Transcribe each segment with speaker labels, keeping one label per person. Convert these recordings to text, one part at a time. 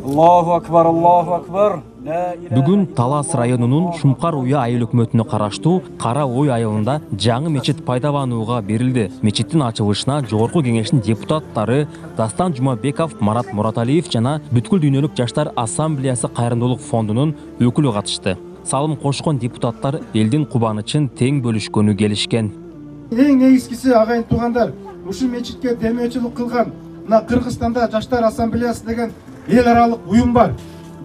Speaker 1: Allahu akbar, Allahu akbar.
Speaker 2: Бүгін Талас районунун Шумкар уя айыл өкмөтүнө караштуу Кара Ой айылында жаңы мечит пайдаланууга берилди. Мечиттин ачылышына Жогорку кеңештин депутаттары Дастан Жумабеков, Марат Мураталиев жана Бүткүл дүйнөлүк жаштар ассамблеясы кайрымдуулук фондунун өкүлү катышты. Салым кошкон депутаттар элдин кубанычын тең бөлүшкөнү келишкен.
Speaker 3: Эң негизгиси агайын туугандар, ушул мечитке демөөчүлүк кылган мына Кыргызстанда Жаштар ассамблеясы деген эл аралык уюм бар.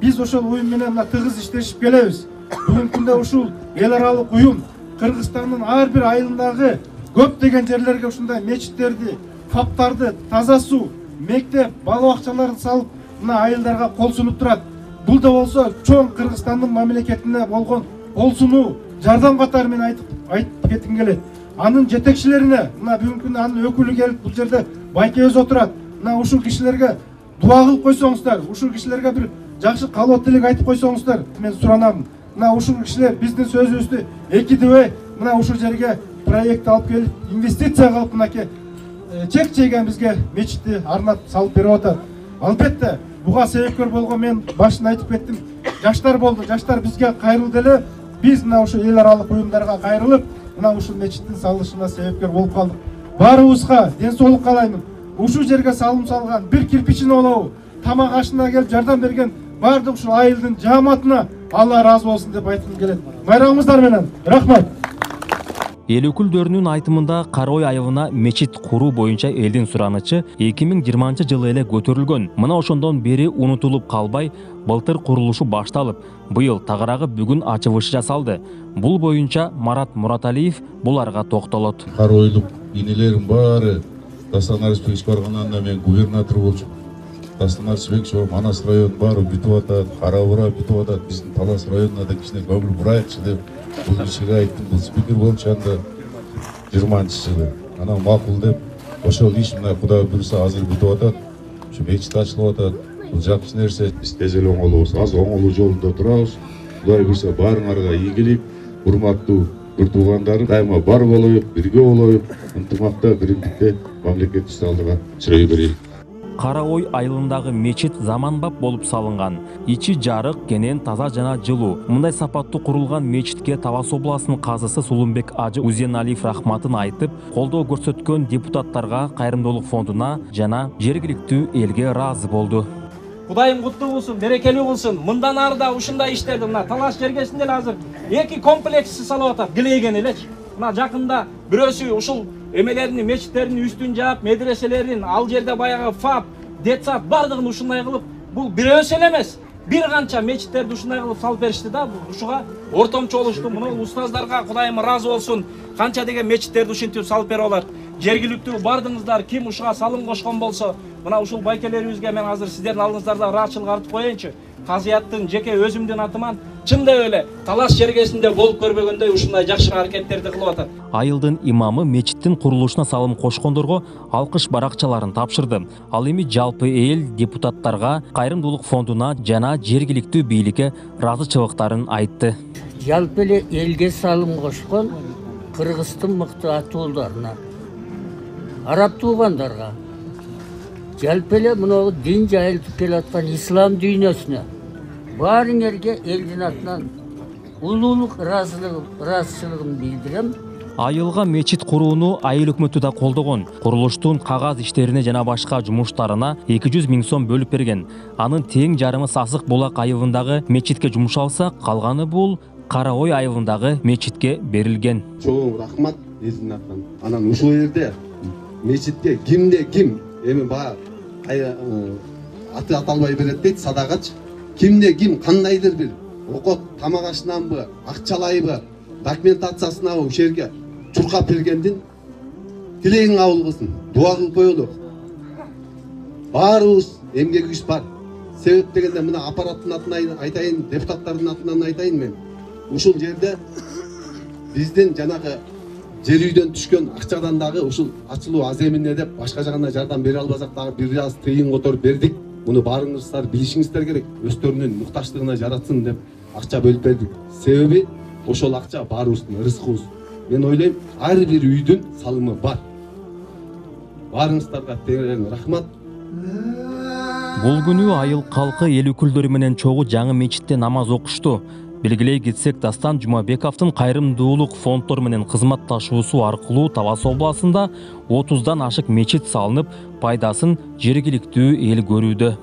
Speaker 3: Biz ошол уюм менен тыгыз иштешип келебиз. Бүгүнкү күндө ушул эл аралык уюм Кыргызстандын ар бир айылындагы көптөгөн жерлерге ушундай мечиттерди, фаптарды, таза суу, мектеп, бала бакчаларды салып, мына айылдарга кол сунуп турат. Бул да болсо чоң Кыргызстандын мамлекетине болгон кол сунуу, жардам катары менен айтып кетким келет. Анын жетекчилерине, мына бүгүнкү күндө анын өкүлү келип бул жерде байкебиз отурат. Мына ушул кишилерге дуа кылып койсоңуздар, ушул кишилерге бир жакшы калоо тилек айтып койсоңуздар, мен суранам. Мына ушул кишилер биздин сөзүбүздү экидебей, мына ушул жерге проект алып келип, инвестиция кылып, мынакей чек-чейген бизге мечитти арнап салып берип атат. Албетте, буга себепкер болгон мен башында айтып кеттим. Жаштар болду. Жаштар бизге кайрылды эле. Биз мына ушул эл аралык уюмдарга кайрылып, мына ушул мечиттин салынышына себепкер болуп калдык. Баарыбызга ден соолук каалаймын. Ушул жерге салым салган, бир кирпичин олобу, тамак ашына келип жардам берген бардык ушул айылдын жааматына Алла разы болсун деп айткым келет. Байрамыңыздар менен. Рахмат.
Speaker 2: Эл өкүлдөрүнүн айтымында Кара Ой айылына мечит куруу боюнча элдин суранычы 2020-жылы эле көтөрүлгөн. Мына ошондон бери унутулуп калбай, былтыр курулушу башталып, быйыл тагыраагы бүгүн ачылышы жасалды. Бул боюнча Марат Мураталиев буларга токтолот.
Speaker 4: Кара Ойлук инелерим баары Дастан Арысбекович баргандан мен губернатор болчумун. Дастан Арысбекович Манас районун баары бүтүп атат, Кара Бура бүтүп атат, биздин Талас районуна да кичине көңүл бурайыкчы деп бул кишиге айттым. Бул спикер болчу анда 20-жылы. Анан макул деп ошол иш мына Кудай буйруса азыр бүтүп атат. Ушу мечит ачылып атат. Бул жакшы нерсе. Биз тез эле оңолобуз. Азыр оңолуу жолунда турабыз. Кудай буйруса баарыңарга ийгилик, урматтуу bir tuğandarım daima bar olayıp, birge olayıp, ынтымакта, биримдикте мамлекеттик алдыга чыгый берейик.
Speaker 2: Кара Ой айылындагы мечит заманбап болуп салынган. Ичи жарык, кенен таза жана жылуу. Мындай сапаттуу курулган мечитке Талас областынын казысы Сулумбек Ажы Узеналиев рахматын айтып, колдоо көрсөткөн депутаттарга, кайрымдуулук фондуна жана жергиликтүү элге ыраазы болду.
Speaker 5: Кудайым куттуу болсун, берекелүү болсун. Мындан ары да ушундай иштерди мына Талас жергесинде азыр 2 комплекс салып атат, килейген элечи. Мына жакында бирөөсү ушул эмелерин, мечиттерин үстүн жаап, медреселерин, ал жерде баягы ФАП, детсад бардыгын ушундай кылып, бул бирөөсү эле эмес. Бир канча мечиттерди ушундай кылып салып беришти да, ушуга ортомчу болушту. Мына устаздарга Кудайым ыраазы болсун. Канча деген мечиттерди ушинтип салып берип алат. Жергиликтүү бардыңыздар, ким ушуга салым кошкон болсо, мына ушул байкелерибизге мен азыр сиздердин алдыңыздарда ыраазычылык артып коеюнчу. Казыяттын жеке өзүмдүн атыман чындап эле Талас жергесинде болуп көрбөгөндөй ушундай жакшы аракеттерди кылып атат.
Speaker 2: Айылдын имамы мечиттин курулушуна салым кошкондорго алкыш баракчаларын тапшырды. Ал эми жалпы эл депутаттарга, кайрымдуулук фондуна жана жергиликтүү бийликке ыраазычылыктарын айтты.
Speaker 6: Жалпы эле элге салым кошкон Кыргыздын мыкты атууларына, араб туугандарга, жалпы эле мына дин жайылтып келаткан ислам дүйнөсүнө баарыңерге элдин атынан улуулук ыраазычылыгымды билдирем.
Speaker 2: Айылга мечит курууну айыл өкмөтү да колдогон. Курулуштун кагаз иштерине жана башка жумуштарына 200 000 сом бөлүп берген. Анын тең жарымы Сасык Булак айылындагы мечитке жумшалса, калганы бул Кара Ой айылындагы мечитке берилген.
Speaker 7: Чоң рахмат элдин атынан. Анан ушул жерде мечитке кимде ким эми баа аты аталбай берет дейт, садагачы. Кимде ким кандайдыр бир окот, тамак ашынанбы, акчалайбы, документациясынабы ушул жерге чуркап бергендин тилегиң кабыл кылсын, дуа кылып коелу. Баарыбыз эмгегибиз бар. Себеп дегенде мына аппараттын атынан айтайын, депутаттардын атынан айтайын мен. Ушул жерде биздин жанагы жер үйдөн түшкөн акчадан дагы ушул ачылуу аз эмине деп башка жагына жардам бере албасак дагы бир аз тыйын которуп бердик. Муну баарыңыздар билишиңиздер керек. Өздөрүнүн муктаждыгына жаратсын деп акча бөлүп бердик. Себеби ошол акча баарыбыздын рызкыбыз. Мен ойлойм, ар бир үйдүн салымы бар. Баарыңыздарга терең рахмат.
Speaker 2: Бул күнү айыл калкы эл өкүлдөрү менен чогуу жаңы мечитте намаз окушту. Белгилей кетсек, Дастан Жумабековдун кайрымдуулук фонддор менен кызматташуусу аркылуу Талас областында 30дан ашык мечит салынып, пайдасын жергиликтүү эл көрүүдө.